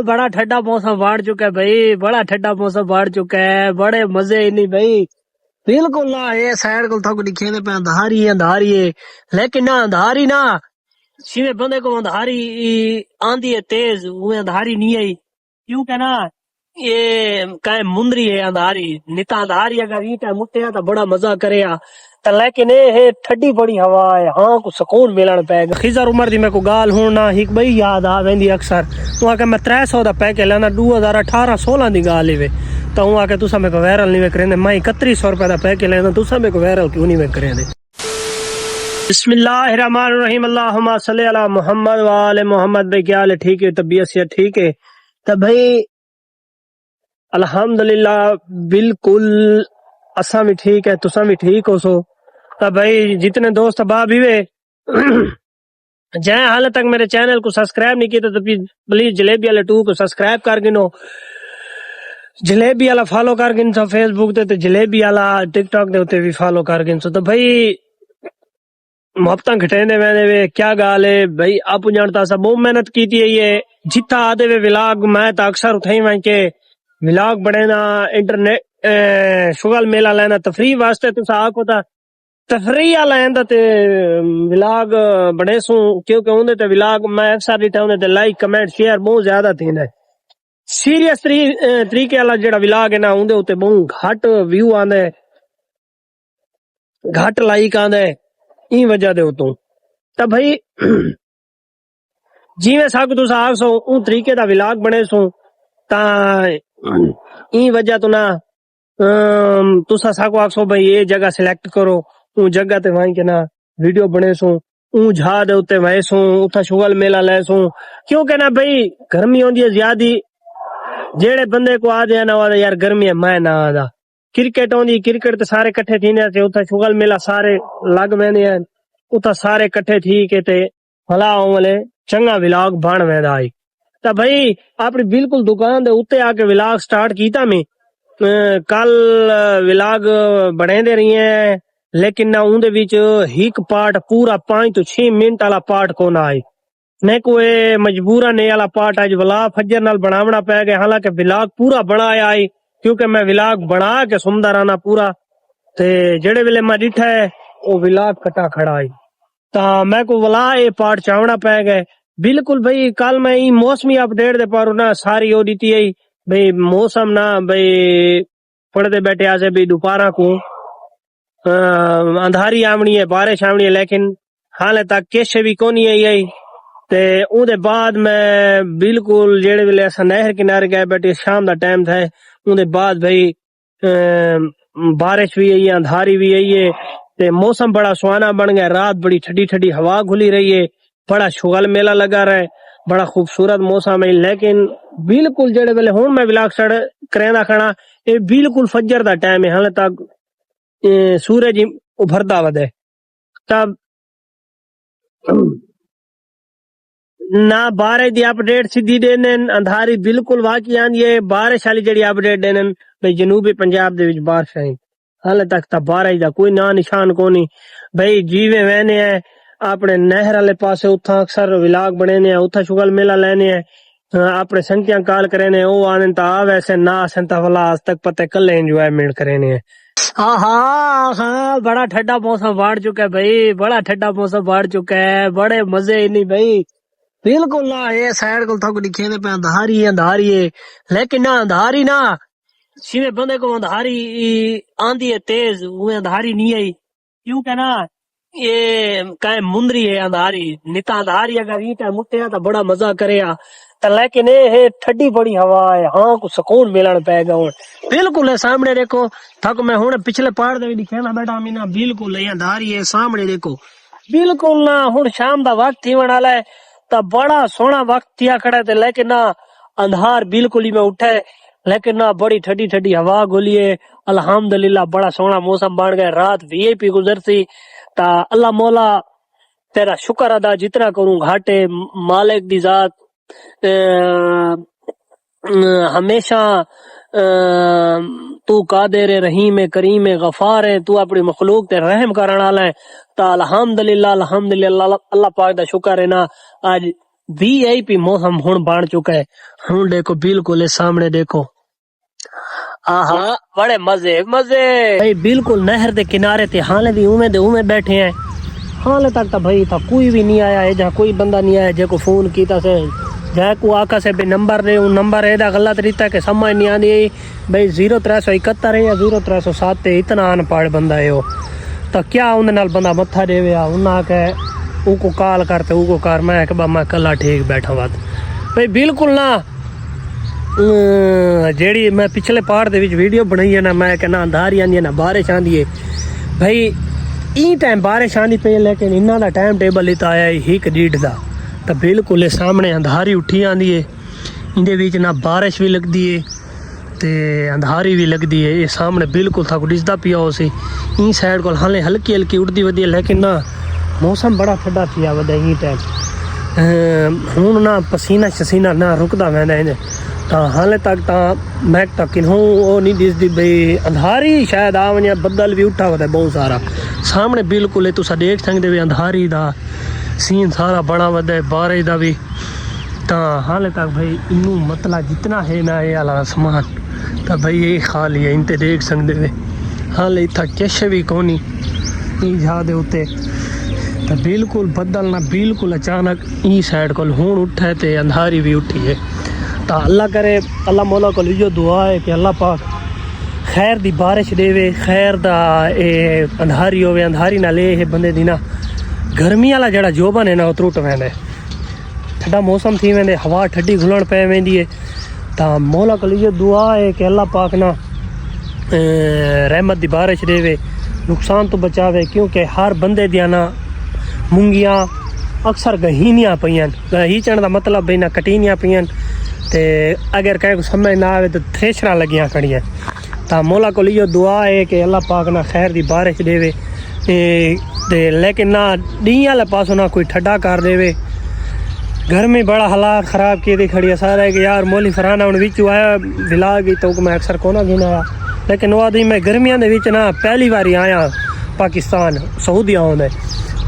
बड़ा ठंडा मौसम बढ़ चुका है भाई, बड़ा ठंडा मौसम बढ़ चुका है, बड़े मजे नहीं भाई। बिल्कुल ना ये साइड को थक दिखे पे अंधारी अंधारी है, लेकिन ना अंधारी ना शिवे बंदे को अंधारी आंधी है तेज, वो अंधारी नहीं आई क्योंकि ना ये काहे मुंदरी है अंधारी, निता अंधारी अगर ईटा मुट्टे तो बड़ा मजा करे तो, लेकिन ये है ठंडी बड़ी हवा है, हाँ को सुकून मिलन पैगा। खिजर उमर दी मैं को गाल हूं ना एक बई याद आ वेंदी अक्सर, वहां के मैं 300 दा पैके लेना 2018-16 दी गाल ही वे, तो वहां के तुसा मेरे को वायरल नहीं वे करेंदे, मैं 3100 रुपए दा पैके लेना तुसा मेरे को वायरल क्यों नहीं वे करेंदे। बिस्मिल्लाहिर्रहमानिर्रहीम, अल्लाहुम्मा सल्ली अला मोहम्मद व आले मोहम्मद। भाई क्या हाल है? ठीक है, तबीयत से ठीक है? तो भाई अल्हम्दुलिल्लाह बिल्कुल असा भी ठीक है, तुसा भी ठीक हो सो। तो भाई जितने दोस्त अहबाब हुए जय हाल तक मेरे चैनल को सब्सक्राइब नहीं किया तो प्लीज जलेबी वाले 2 को सब्सक्राइब कर गिनो, जलेबी वाला फॉलो कर गिन सो फेसबुक ते जलेबी वाला टिकटॉक दे उत्ते भी फॉलो कर गिन सो। तो भाई मोहब्बत घटेंदे मैंने वे क्या गाल है भाई, आप जानता सा बहुत मेहनत की थी ये जितना आदे वे विलाग मैं तो अक्सर उठाई वहां के विलाग बनेना इंटरनेट शुगल मेला लेना तफरी वास्ते, तुसा आखो ता तफरी लेंदा ते विलाग बने सू, क्योंकि उन्हें ते विलाग मैं अक्सर दिता उन्हें ते लाइक कमेंट शेयर बहुत ज्यादा थींदा है। सीरियस तरीके वाला जेड़ा विलाग है ना उन्हें उत्ते बहुत घट व्यू आंदे, घट लाइक आंदे, ई वजह दे उतों। तो भाई जिवें साकू तुसा आख सो उन तरीके दा विलाग बने सो, ता ई वजह तो ना तुसा साकू आख सो भाई ये जगह सिलेक्ट करो, ऊ जगह ते वहीं के ना वीडियो बने सो, ऊ झा दे उत्ते वहे सो, उथा शुगल मेला ले सो, क्योंकि ना भाई गर्मी होंदी है ज्यादा, जेड़े बंदे को आ जाए ना वादा यार गर्मी है मैं ना आदा, क्रिकेट होंदी क्रिकेट ते सारे कट्ठे थींदे ते उथा शुगल मेला सारे लग वेंदे हैं, उथा सारे कट्ठे थी के ते भला वाले चंगा विलाग बन वेंदा है। तो भाई अपनी बिल्कुल दुकान दे उत्ते आके विलाग स्टार्ट कीता मैं कल विलाग बने दे रही है, लेकिन ना उनदे विच एक पार्ट पूरा 5 to 6 मिनट वाला पार्ट कोन आए, मैं कोई मजबूरन ने वाला पार्ट आज विलाग फजर नाल बनावना पै गया, हालांकि विलाग पूरा बनाया है क्योंकि मैं विलाग बना के सुनदा रहना पूरा, ते जेड़े वेले मैं डिठा है वो विलाग कटा खड़ा है, ता मैं को वला ये पार्ट चावना पै गए। बिल्कुल भाई कल मैं ई मौसमी अपडेट दे पारू ना सारी ओ दी आई भाई मौसम ना भाई पढ़ते बैठे आसे भाई दोपहर को अंधारी आवनी है बारिश आवनी है, लेकिन हाले तक किश भी कोनी आई ते उदे बाद मैं बिल्कुल जेड़े वेले असा नहर किनारे गए बैठे शाम दा टाइम था, उदे बाद भाई बारिश भी आई है अंधारी भी आई है ते मौसम बड़ा सुहाना बन गया, रात बड़ी ठंडी ठंडी हवा घुली रही है, बड़ा शुगल मेला लगा रहा है, बड़ा खूबसूरत मौसम है। लेकिन बिल्कुल जेड़े वेले हुण मैं विलाग सड़ करेंदा खड़ा ये बिल्कुल फजर दा टाइम है, हाले तक सूरज उभरदा वदे, तब ना बारिश दी अपडेट सीधी देने अंधारी बिल्कुल वाकई आंदी है, बारिश वाली जेड़ी अपडेट देने भाई जनूबी पंजाब दे विच बारिश आई, हाले तक ता बारिश दा कोई ना निशान कोनी भाई। जीवे वहने है अपने नहर वाले पासे उथा अक्सर विलाग बने ने, उथा शुगल मेला लेने है, अपने संख्या काल करे वो आने ता वैसे ना संता वाला आज तक पता कल एंजॉयमेंट करे ने। हाँ हाँ हाँ बड़ा ठंडा मौसम बढ़ चुका है भाई, बड़ा ठंडा मौसम बढ़ चुका है, बड़े मजे नहीं भाई। बिल्कुल ना ये साइड को थक दिखे पे अंधारी है, लेकिन ना अंधारी ना शिवे बंदे को अंधारी आंधी है तेज, वो अंधारी नहीं आई क्योंकि ना ये काहे मुंदरी है अंधारी, निता अंधारी अगर ईटा मुट्टे तो बड़ा मजा करे तो, लेकिन ये है ठंडी बड़ी हवा है, हाँ को सुकून मिलन पैगा हुन बिल्कुल है। सामने देखो थक मैं हुन पिछले पहाड़ दे दिखेना बैठा मीना, बिल्कुल है अंधारी है सामने देखो, बिल्कुल ना हुन शाम दा वक्त थी वाला है तो बड़ा सोहना वक्त थिया खड़ा है, लेकिन ना अंधार बिल्कुल ही में उठे, लेकिन ना बड़ी ठंडी ठंडी हवा गोली है, अल्हम्दुलिल्लाह बड़ा सोहना मौसम बन गया, रात वीआईपी गुजरती ता अल्लाह मौला तेरा शुक्र अदा जितना करूं घाटे, मालिक दी जात हमेशा तू कादिर रहीम करीम गफार है, तू अपनी मखलूक ते रहम करने वाला है, ता अल्हम्दुलिल्लाह अल्हम्दुलिल्लाह अल्लाह पाक दा शुक्र है ना आज VIP मौसम हुन बन चुका है। हुन देखो बिल्कुल सामने देखो, आहा बड़े मजे मजे भाई, बिल्कुल नहर के किनारे थे। हाले भी उमें बैठे हैं। हाले तक तो भाई था कोई भी नहीं आया है, जहाँ कोई बंदा नहीं आया जो फोन किया से जैको आका से भी नंबर दे नंबर एदा गलत रीता के समझ नहीं आती भाई 0371 है या 0307 है। इतना अनपढ़ बंदा है वो, तो क्या उन्हें नाल बंदा मत्था देवे उन्हें आके उनको कॉल करते उको कर मैं मैं कला ठीक बैठा बात भाई बिल्कुल ना। जेड़ी मैं पिछले पार्ट दे विच वीडियो बनाई है ना, मैं कहना अंधारी आंदी है ना बारिश आंदी है भाई। ई टाइम बारिश आंदी पे लेकिन इन्ना दा टाइम टेबल इतना आया ही 1:30 दा, तो बिल्कुल सामने अंधारी उठी आंदी है। इंदे विच ना बारिश भी लगदी है ते अंधारी भी लगदी है। ये सामने बिल्कुल था दिसदा पिया उसी ई साइड को हाले हल्की हल्की उड़दी वदी, लेकिन ना मौसम बड़ा ठंडा पिया वदा ई टाइम। हुन ना पसीना शसीना ना रुकदा वैंदा है। तो हाले तक तो मैं तक वो नहीं दिसदी भाई अंधारी शायद आ वने, बदल भी उठा वदा बहुत सारा सामने बिल्कुल तुसा देख सकते हो अंधारी दा सीन सारा बना वदा है बारिश दा भी। तो हाले तक भाई इनू मतलब जितना है ना ये वाला समान तो भाई ये खाली है, इनते देख सकते वे हाले इतना किश भी कोनी जा दे उत्ते। तो बिल्कुल बदल ना बिल्कुल अचानक ई साइड को हुन उठे ते अंधारी भी उठी है। तो अल्लाह करे, अल्लाह मौला को जो दुआ है कि अल्लाह पाक खैर दी बारिश देवे, खैर दा ए अंधारी होवे, अंधारी ना ले है बंदे दी ना गर्मी वाला जड़ा जोबन है ना वो त्रुट वेंदे, ठंडा मौसम थी वेंदे, हवा ठंडी घुलण पै वेंदी है। तो मौला को जो दुआ है कि अल्लाह पाक ना रहमत दी बारिश देवे, नुकसान तो बचावे, क्योंकि हर बंदे दियां ना मुंगियां अक्सर गहीनियां पईयां। गहीचण दा मतलब भाई ना कटीनियां पईयां ते अगर कहीं को समझ ना आवे तो थ्रेशरा लगियां खड़ियां। तो मौला को लियो दुआ है कि अल्लाह पाक ना खैर दी बारिश देवे ते लेकिन ना डी वाले पासों ना कोई ठंडा कर देवे। गर्मी बड़ा हालात ख़राब किए दी खड़ी है सारा कि यार मोली फराना उन विच आया विला गई तो मैं अक्सर कोना गिन आया, लेकिन वो आदमी मैं गर्मियों के विच ना पहली बारी आया पाकिस्तान सऊदी आने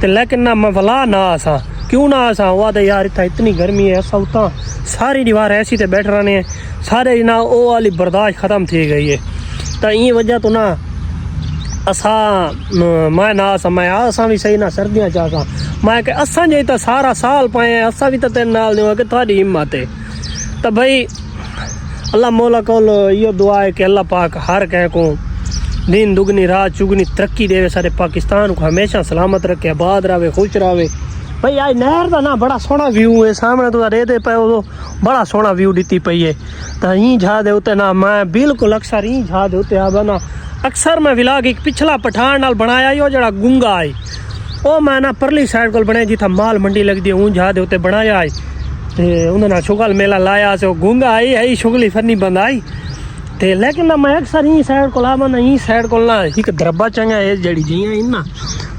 ते, लेकिन ना मैं वला ना आसा क्यों ना आसा वो आदे यार इतना इतनी गर्मी है असा उतना सारी दीवार ऐसी ते बैठ रहे हैं सारे ना वो वाली बर्दाश्त ख़त्म थी गई है। तो ये वजह तो ना असा मैं ना आसा मैं आसा भी सही ना सर्दियाँ चाहता मैं कि असा जी तो सारा साल पाए असा भी तो तेरे नाल नहीं कि थोड़ी हिम्मत है। तो भाई अल्लाह मौला को यो दुआ है कि अल्लाह पाक हर कह को दिन दुगनी रात चुगनी तरक्की देवे, सारे पाकिस्तान को हमेशा सलामत रखे, आबाद रहे, खुश रहे। भाई आज नहर का ना बड़ा सोहना व्यू है सामने तो रेते पे बड़ा सोहना व्यू दी पई है। तो यहीं जा दे उते ना मैं बिल्कुल अक्सर यहीं जा दे उते आवा ना अक्सर मैं विलाग एक पिछला पठान नाल बनाया यो जड़ा गुंगा है वो मैं ना परली साइड को बनाया जिथा माल मंडी लगती है ऊँ जा दे उते बनाया है ते उन्होंने शुगल मेला लाया से गुंगा आई है शुगली फरनी बंद आई ते, लेकिन ना मैं अक्सर यहीं साइड को लावा ना यहीं साइड को ना एक दरबा चंगा है जड़ी जी ना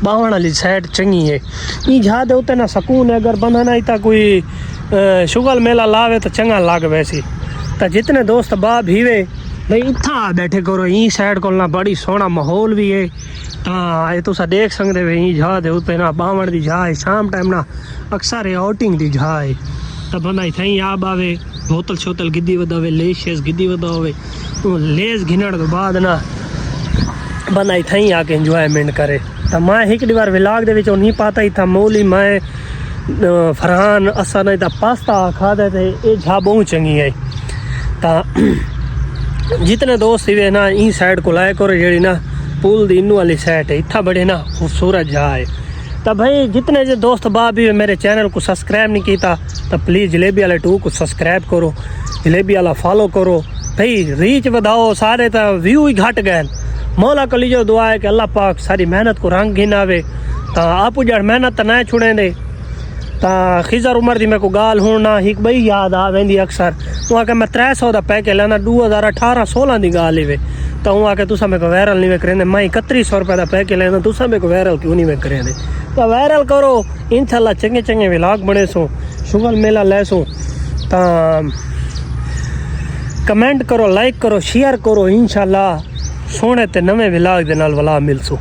बावण वाली साइड चंगी है ई जा दे उते ना सकून है। अगर बंदा ना इतना कोई शुगल मेला लावे तो चंगा लग वैसी। तो जितने दोस्त बा भीवे भाई इतना बैठे करो यहीं साइड को ना बड़ी सोहना माहौल भी है। हाँ ये तुसा देख सकते हो यहीं जा दे उते ना बावण दी जा है शाम टाइम ना अक्सर आउटिंग दी जा है। तो बंदा इतनी आप आवे बोतल शोतल गिद्दी वदा होवे लेस शेस गिद्दी वदा होवे लेस घिनण तो बाद ना बंदा इतनी आके इंजॉयमेंट करे। तो मैं एक बार विलाग दे विच नहीं पाता ही था मोली मैं फरहान असा नहीं था पास्ता खाते थे ये झा बहुत चंगी है। तो जितने दोस्त हुए ना ई साइड को लाए करो जी ना पुल दी इनू वाली साइड है इतना बड़े ना खूबसूरत जा है। तो भाई जितने जो दोस्त बाप भी मेरे चैनल को सब्सक्राइब नहीं किया तो प्लीज़ जलेबी वाले 2 को सब्सक्राइब करो, जलेबी वाला फॉलो करो भाई रीच बढ़ाओ सारे तो व्यू ही घट गए। मौला को लीजिए दुआ है कि अल्लाह पाक सारी मेहनत को रंग गिनावे। तो आप जड़ मेहनत ना छुड़े दे। तो खिजर उमर दी मेरे को गाल हूँ ना एक बई याद आ वेंदी अक्सर वहाँ के मैं 300 का पैके लेना 2018-16 की गाल ही वे। तो वहाँ के तुसा मेरे को वायरल नहीं करें मैं 3100 रुपये का पैके लेना तुसा मेरे को वायरल क्यों नहीं करें। तो वायरल करो इंशाल्लाह चंगे चंगे व्लॉग बने सो शुगल मेला ले सो। तो कमेंट करो लाइक करो शेयर करो इंशाल्लाह सोने ते नवे व्लॉग दे नाल मिल सो।